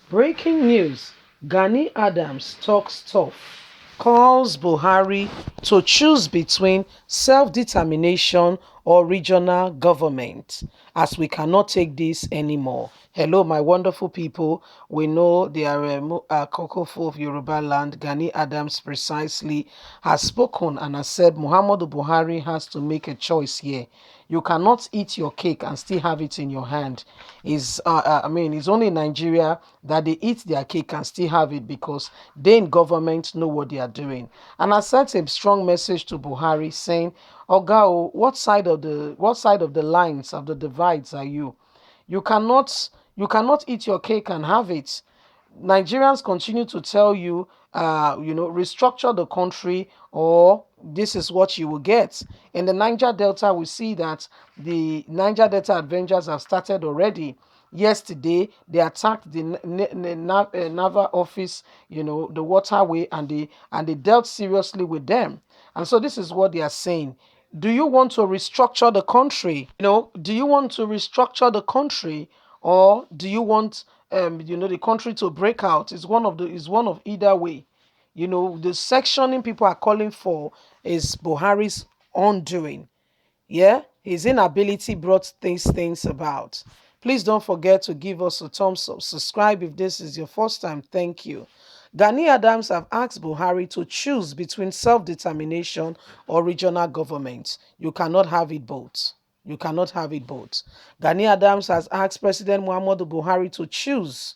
Breaking news: Gani Adams talks tough, calls Buhari to choose between self-determination or regional government, as we cannot take this anymore. Hello, my wonderful people. We know they are a Kokofo of Yoruba land. Gani Adams precisely has spoken and has said Muhammadu Buhari has to make a choice here. You cannot eat your cake and still have it in your hand. It's only in Nigeria that they eat their cake and still have it because they in government know what they are doing. And I sent a strong message to Buhari saying, Oga, what side of the lines of the divides are you? You cannot you cannot eat your cake and have it. Nigerians continue to tell you, restructure the country or this is what you will get. In the Niger Delta, we see that the Niger Delta Avengers have started already. Yesterday, they attacked the naval office, the waterway, and they dealt seriously with them. And so this is what they are saying. Do you want to restructure the country? Do you want to restructure the country, or do you want the country to break out? Is one of either way. The sectioning people are calling for is Buhari's undoing. Yeah, his inability brought these things about. Please don't forget to give us a thumbs up. Subscribe if this is your first time. Thank you. Gani Adams have asked Buhari to choose between self-determination or regional government. You cannot have it both. You cannot have it both. Gani Adams has asked President Muhammadu Buhari to choose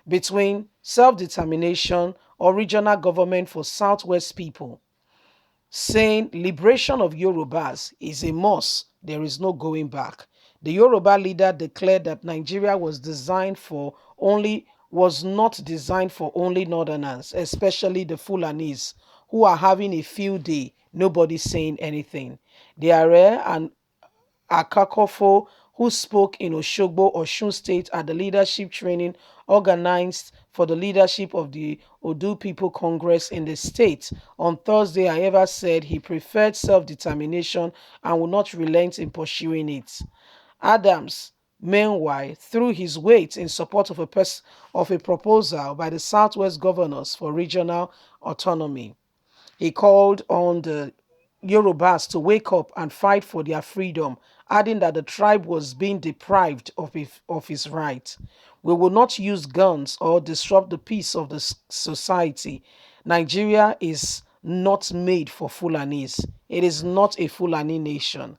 between self-determination or regional government for Southwest people, saying liberation of Yorubas is a must. There is no going back. The Yoruba leader declared that Nigeria was not designed for only northerners, especially the Fulanis, who are having a field day. Nobody saying anything. The Are and Akakofo, who spoke in Oshogbo, Osun State at the leadership training organized for the leadership of the Odu People Congress in the state on Thursday, however, said he preferred self-determination and would not relent in pursuing it. Adams, meanwhile, threw his weight in support of a proposal by the Southwest governors for regional autonomy. He called on the Yorubas to wake up and fight for their freedom, adding that the tribe was being deprived of his right. We will not use guns or disrupt the peace of the society. Nigeria is not made for Fulanis. It is not a Fulani nation.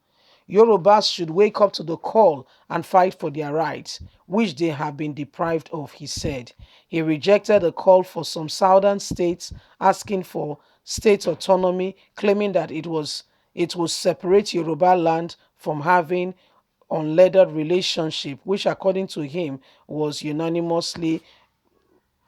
Yorubas should wake up to the call and fight for their rights, which they have been deprived of, he said. He rejected a call for some southern states asking for state autonomy, claiming that it would separate Yoruba land from having unleathered relationship, which according to him was unanimously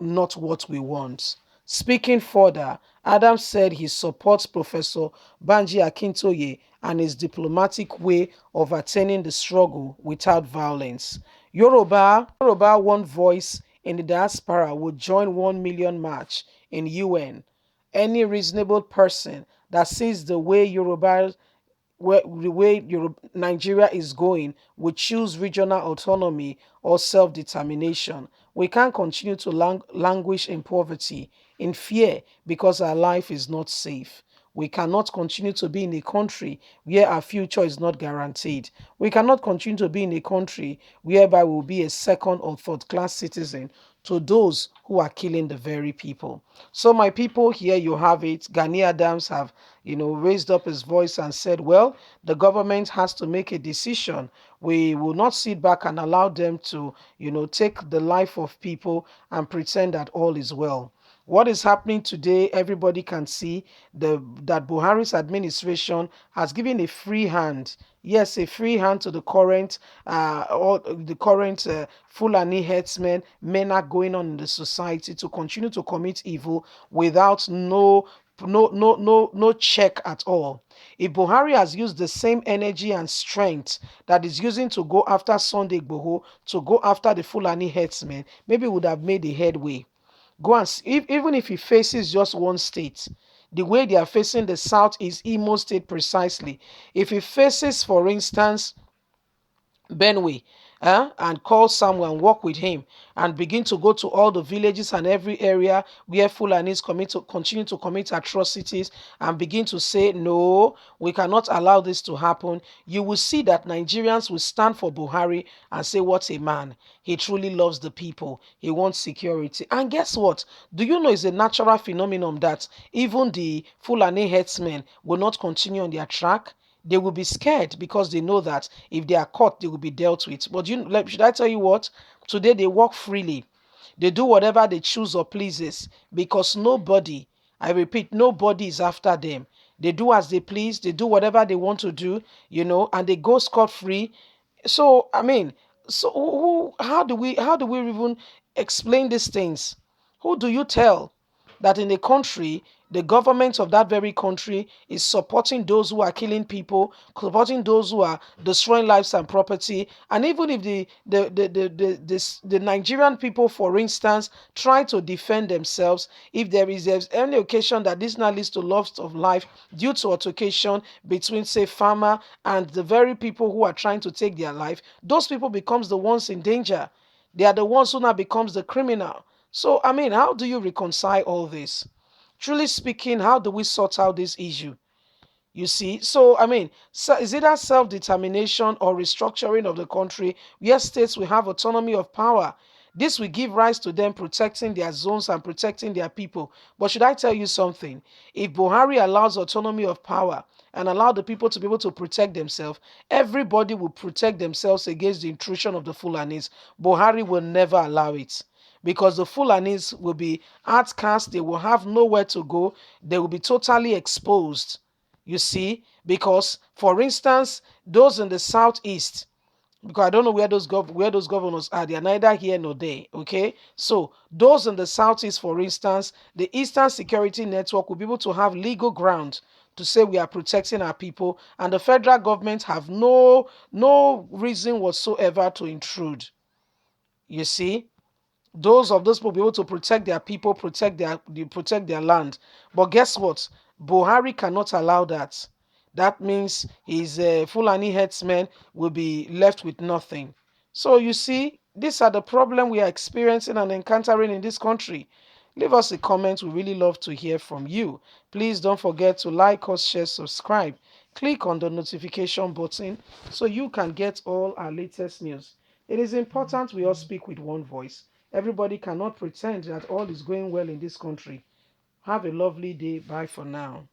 not what we want. Speaking further, Adams said he supports Professor Banji Akintoye and his diplomatic way of attaining the struggle without violence. Yoruba One Voice in the diaspora would join 1 million march in UN. Any reasonable person that sees the way Nigeria is going, we choose regional autonomy or self-determination. We can't continue to languish in poverty, in fear, because our life is not safe. We cannot continue to be in a country where our future is not guaranteed. We cannot continue to be in a country whereby we'll be a second or third class citizen to those who are killing the very people. So, my people, here you have it. Gani Adams have, raised up his voice and said, well, the government has to make a decision. We will not sit back and allow them to, take the life of people and pretend that all is well. What is happening today, everybody can see that Buhari's administration has given a free hand. Yes, a free hand to the current Fulani headsmen. Men are going on in the society to continue to commit evil without no check at all. If Buhari has used the same energy and strength that is using to go after Sunday Igboho, to go after the Fulani headsmen, maybe would have made a headway. Go and see, even if he faces just one state, the way they are facing the south is Imo State precisely. If he faces, for instance, Benue, and call someone and work with him and begin to go to all the villages and every area where Fulanis continue to commit atrocities and begin to say, no, we cannot allow this to happen, you will see that Nigerians will stand for Buhari and say, what a man. He truly loves the people. He wants security. And guess what? Do you know it's a natural phenomenon that even the Fulani herdsmen will not continue on their track? They will be scared because they know that if they are caught, they will be dealt with. But should I tell you what? Today they walk freely. They do whatever they choose or pleases because nobody, I repeat, nobody is after them. They do as they please. They do whatever they want to do, and they go scot free. So I mean, how do we even explain these things? Who do you tell that in a country, the government of that very country is supporting those who are killing people, supporting those who are destroying lives and property, and even if the Nigerian people, for instance, try to defend themselves, if there's any occasion that this now leads to loss of life due to altercation between, say, farmer and the very people who are trying to take their life, those people becomes the ones in danger. They are the ones who now becomes the criminal. So, I mean, how do you reconcile all this? Truly speaking, how do we sort out this issue? You see, so I mean, is it that self-determination or restructuring of the country where states will have autonomy of power? This will give rise to them protecting their zones and protecting their people. But should I tell you something? If Buhari allows autonomy of power and allow the people to be able to protect themselves, everybody will protect themselves against the intrusion of the Fulanis. Buhari will never allow it because the Fulanis will be outcast, they will have nowhere to go, they will be totally exposed. You see, because for instance, those in the southeast, because I don't know where those governors are, they are neither here nor there. Okay, so those in the southeast, for instance, the Eastern Security Network will be able to have legal ground to say we are protecting our people, and the federal government have no reason whatsoever to intrude. You see, those people be able to protect their people, protect their land. But guess what? Buhari cannot allow that. That means his Fulani headsmen will be left with nothing. So you see, these are the problem we are experiencing and encountering in this country. Leave us a comment. We really love to hear from you. Please don't forget to like us, share, subscribe. Click on the notification button so you can get all our latest news. It is important we all speak with one voice. Everybody cannot pretend that all is going well in this country. Have a lovely day. Bye for now.